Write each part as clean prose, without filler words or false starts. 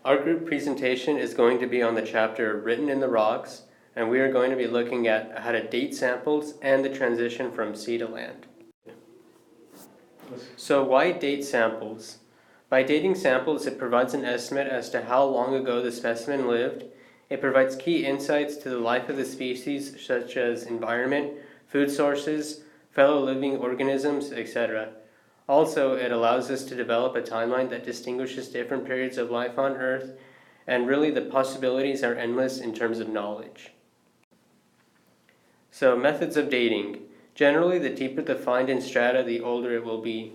Our group presentation is going to be on the chapter Written in the Rocks, and we are going to be looking at how to date samples and the transition from sea to land. So why date samples? By dating samples, it provides an estimate as to how long ago the specimen lived. It provides key insights to the life of the species, such as environment, food sources, fellow living organisms, etc. Also, it allows us to develop a timeline that distinguishes different periods of life on Earth, and really the possibilities are endless in terms of knowledge. So, methods of dating. Generally, the deeper the find in strata, the older it will be.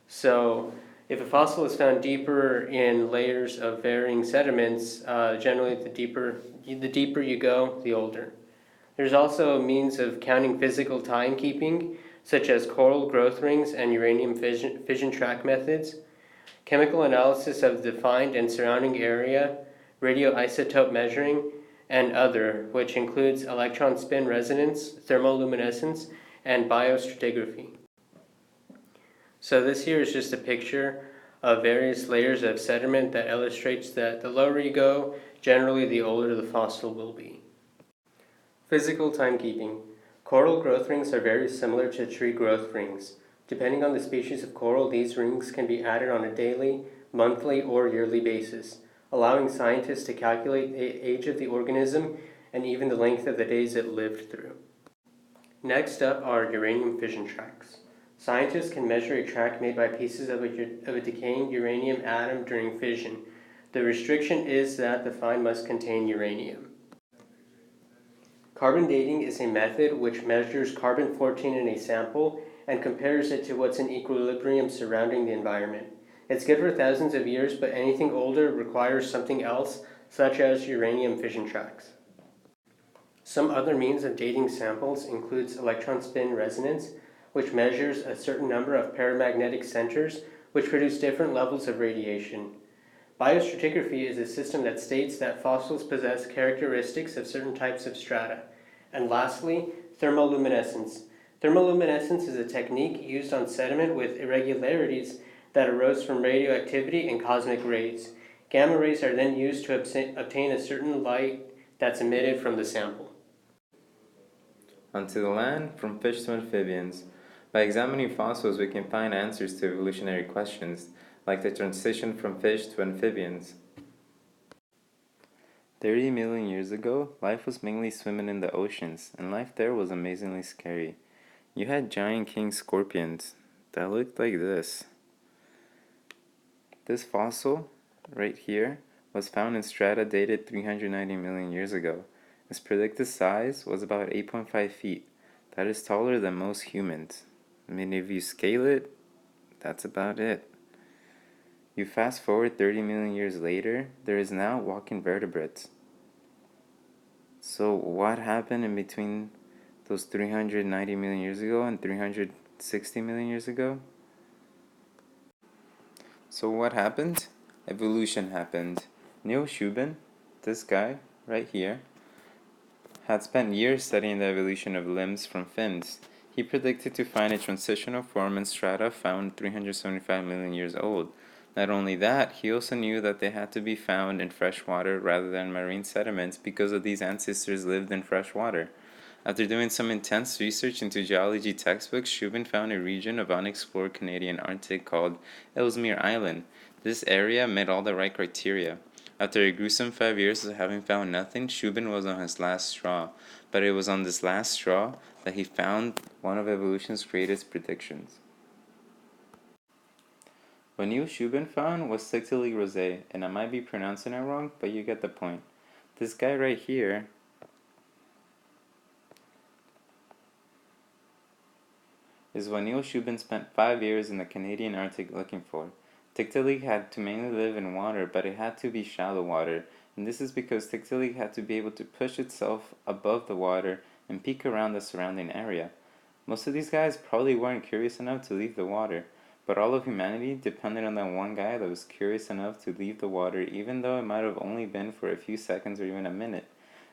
So, if a fossil is found deeper in layers of varying sediments, generally the deeper you go, the older. There's also a means of counting physical timekeeping, such as coral growth rings and uranium fission track methods, chemical analysis of the find and surrounding area, radioisotope measuring, and other, which includes electron spin resonance, thermoluminescence, and biostratigraphy. So this here is just a picture of various layers of sediment that illustrates that the lower you go, generally the older the fossil will be. Physical timekeeping. Coral growth rings are very similar to tree growth rings. Depending on the species of coral, these rings can be added on a daily, monthly, or yearly basis, allowing scientists to calculate the age of the organism and even the length of the days it lived through. Next up are uranium fission tracks. Scientists can measure a track made by pieces of a decaying uranium atom during fission. The restriction is that the find must contain uranium. Carbon dating is a method which measures carbon-14 in a sample and compares it to what's in equilibrium surrounding the environment. It's good for thousands of years, but anything older requires something else, such as uranium fission tracks. Some other means of dating samples includes electron spin resonance, which measures a certain number of paramagnetic centers which produce different levels of radiation. Biostratigraphy is a system that states that fossils possess characteristics of certain types of strata. And lastly, thermoluminescence. Thermoluminescence is a technique used on sediment with irregularities that arose from radioactivity and cosmic rays. Gamma rays are then used to obtain a certain light that's emitted from the sample. Onto the land, from fish to amphibians. By examining fossils, we can find answers to evolutionary questions, like the transition from fish to amphibians. 30 million years ago, life was mainly swimming in the oceans, and life there was amazingly scary. You had giant king scorpions that looked like this. This fossil, right here, was found in strata dated 390 million years ago. Its predicted size was about 8.5 feet. That is taller than most humans. I mean, if you scale it, that's about it. You fast forward 30 million years later, there is now walking vertebrates. So what happened in between those 390 million years ago and 360 million years ago? So what happened? Evolution happened. Neil Shubin, this guy right here, had spent years studying the evolution of limbs from fins. He predicted to find a transitional form in strata found 375 million years old. Not only that, he also knew that they had to be found in fresh water rather than marine sediments because of these ancestors lived in fresh water. After doing some intense research into geology textbooks, Shubin found a region of unexplored Canadian Arctic called Ellesmere Island. This area met all the right criteria. After a gruesome 5 years of having found nothing, Shubin was on his last straw. But it was on this last straw that he found one of evolution's greatest predictions. What Neil Shubin found was Tiktaalik rosé, and I might be pronouncing it wrong, but you get the point. This guy right here is what Neil Shubin spent 5 years in the Canadian Arctic looking for. Tiktaalik had to mainly live in water, but it had to be shallow water, and this is because Tiktaalik had to be able to push itself above the water and peek around the surrounding area. Most of these guys probably weren't curious enough to leave the water, but all of humanity depended on that one guy that was curious enough to leave the water, even though it might have only been for a few seconds or even a minute.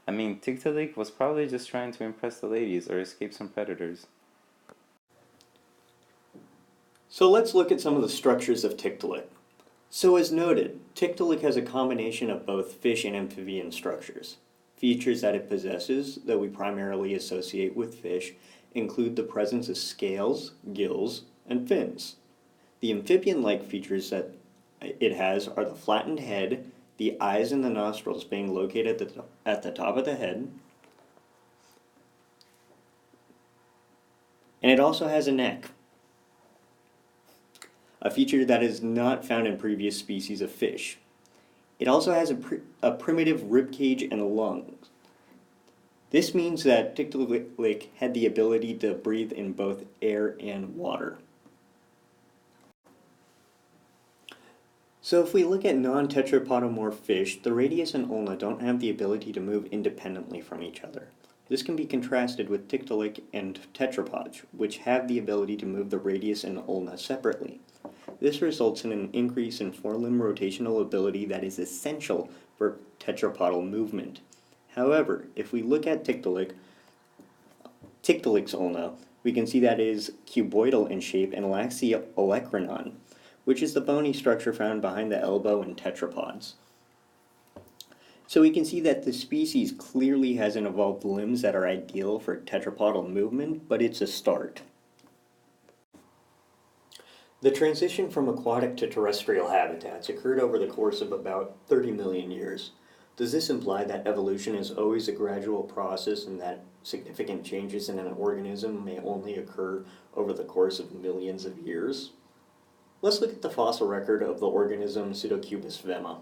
I mean, Tiktaalik was probably just trying to impress the ladies or escape some predators. So let's look at some of the structures of Tiktaalik. So as noted, Tiktaalik has a combination of both fish and amphibian structures. Features that it possesses, that we primarily associate with fish, include the presence of scales, gills, and fins. The amphibian-like features that it has are the flattened head, the eyes and the nostrils being located at the top of the head, and it also has a neck, a feature that is not found in previous species of fish. It also has a primitive ribcage and lungs. This means that Tiktaalik had the ability to breathe in both air and water. So if we look at non-tetrapodomorph fish, the radius and ulna don't have the ability to move independently from each other. This can be contrasted with Tiktaalik and tetrapods, which have the ability to move the radius and ulna separately. This results in an increase in forelimb rotational ability that is essential for tetrapodal movement. However, if we look at Tiktaalik's ulna, we can see that it is cuboidal in shape and lacks the olecranon, which is the bony structure found behind the elbow in tetrapods. So we can see that the species clearly hasn't evolved limbs that are ideal for tetrapodal movement, but it's a start. The transition from aquatic to terrestrial habitats occurred over the course of about 30 million years. Does this imply that evolution is always a gradual process and that significant changes in an organism may only occur over the course of millions of years? Let's look at the fossil record of the organism Pseudocubus vema.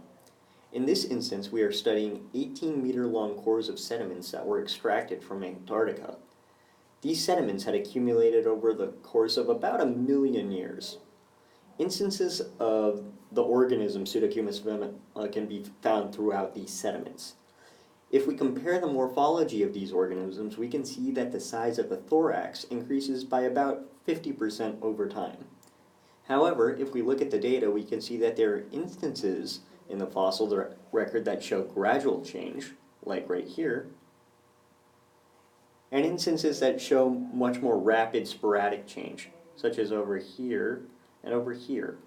In this instance, we are studying 18-meter-long cores of sediments that were extracted from Antarctica. These sediments had accumulated over the course of about 1 million years. Instances of the organism Pseudocubus vema can be found throughout these sediments. If we compare the morphology of these organisms, we can see that the size of the thorax increases by about 50% over time. However, if we look at the data, we can see that there are instances in the fossil record that show gradual change, like right here, and instances that show much more rapid sporadic change, such as over here and over here.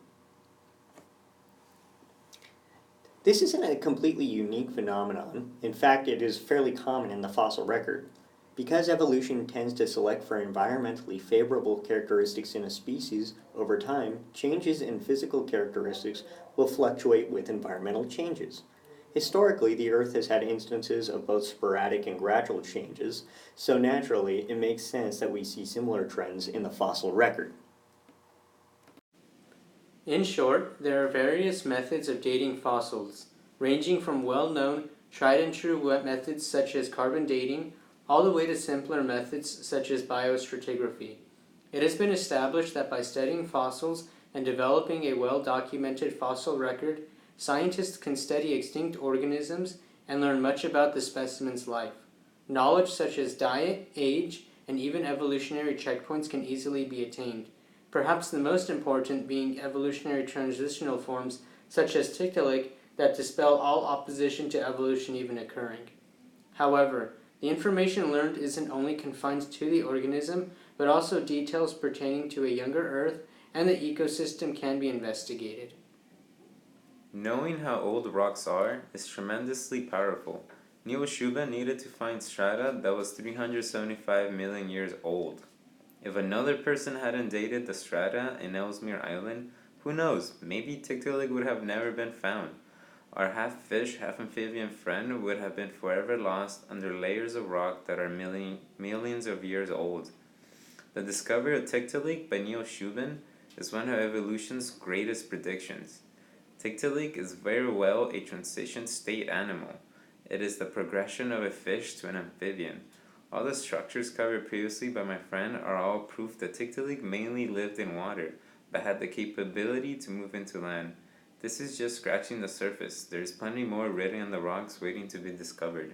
This isn't a completely unique phenomenon. In fact, it is fairly common in the fossil record. Because evolution tends to select for environmentally favorable characteristics in a species, over time, changes in physical characteristics will fluctuate with environmental changes. Historically, the Earth has had instances of both sporadic and gradual changes, so naturally, it makes sense that we see similar trends in the fossil record. In short, there are various methods of dating fossils, ranging from well-known, tried-and-true methods such as carbon dating, all the way to simpler methods such as biostratigraphy. It has been established that by studying fossils and developing a well-documented fossil record, scientists can study extinct organisms and learn much about the specimen's life. Knowledge such as diet, age, and even evolutionary checkpoints can easily be attained, perhaps the most important being evolutionary transitional forms such as Tiktaalik that dispel all opposition to evolution even occurring. However, the information learned isn't only confined to the organism, but also details pertaining to a younger Earth and the ecosystem can be investigated. Knowing how old rocks are is tremendously powerful. Neil Schuba needed to find strata that was 375 million years old. If another person hadn't dated the strata in Ellesmere Island, who knows, maybe Tiktaalik would have never been found. Our half-fish, half-amphibian friend would have been forever lost under layers of rock that are millions of years old. The discovery of Tiktaalik by Neil Shubin is one of evolution's greatest predictions. Tiktaalik is very well a transition state animal. It is the progression of a fish to an amphibian. All the structures covered previously by my friend are all proof that Tiktaalik mainly lived in water, but had the capability to move into land. This is just scratching the surface. There is plenty more written on the rocks waiting to be discovered.